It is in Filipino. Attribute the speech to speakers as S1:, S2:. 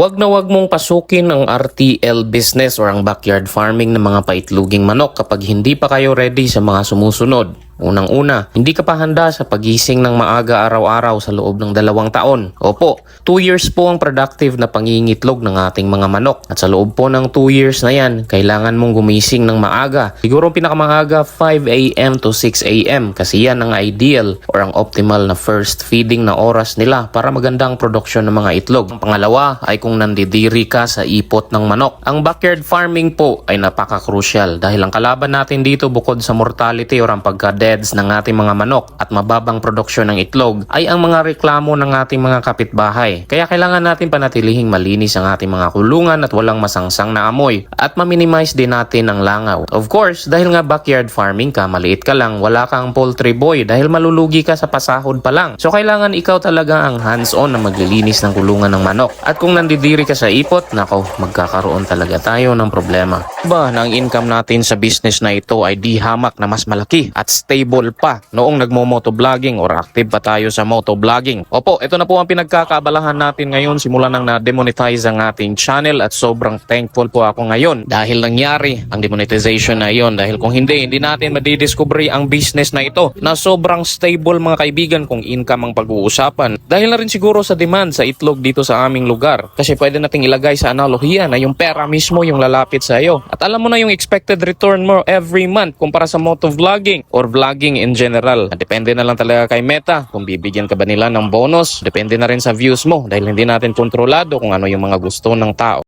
S1: Wag na wag mong pasukin ang RTL business or ang backyard farming ng mga paitluging manok kapag hindi pa kayo ready sa mga sumusunod. Unang-una, hindi ka pa handa sa pagising ng maaga araw-araw sa loob ng 2 taon. Opo, 2 years po ang productive na pangingitlog ng ating mga manok. At sa loob po ng 2 years na yan, kailangan mong gumising ng maaga. Siguro pinakamaaga 5 a.m. to 6 a.m. kasi yan ang ideal or ang optimal na first feeding na oras nila para magandang produksyon ng mga itlog. Ang pangalawa ay kung nandidiri ka sa ipot ng manok. Ang backyard farming po ay napaka-crucial dahil ang kalaban natin dito bukod sa mortality or ang pagka-deaths ng ating mga manok at mababang produksyon ng itlog ay ang mga reklamo ng ating mga kapitbahay. Kaya kailangan natin panatilihing malinis ang ating mga kulungan at walang masangsang na amoy at ma-minimize din natin ang langaw. Of course, dahil nga backyard farming ka, maliit ka lang, wala kang poultry boy dahil malulugi ka sa pasahod pa lang. So kailangan ikaw talaga ang hands-on na maglilinis ng kulungan ng manok. At kung nandidiri ka sa ipot, nako, magkakaroon talaga tayo ng problema. Ba, na ang income natin sa business na ito ay di hamak na mas malaki at stable pa noong nagmo-motovlogging or active pa tayo sa motovlogging. Opo, ito na po ang pinagkakaabalahan natin ngayon simula nang na-demonetize ang ating channel at sobrang thankful po ako ngayon dahil nangyari ang demonetization na iyon dahil kung hindi natin madidiscovery ang business na ito na sobrang stable mga kaibigan kung income ang pag-uusapan. Dahil na rin siguro sa demand sa itlog dito sa aming lugar kasi pwede nating ilagay sa analohiya na yung pera mismo yung lalapit sa iyo. At alam mo na yung expected return mo every month kumpara sa motovlogging or vlogging in general. Depende na lang talaga kay Meta kung bibigyan ka ba nila ng bonus. Depende na rin sa views mo dahil hindi natin kontrolado kung ano yung mga gusto ng tao.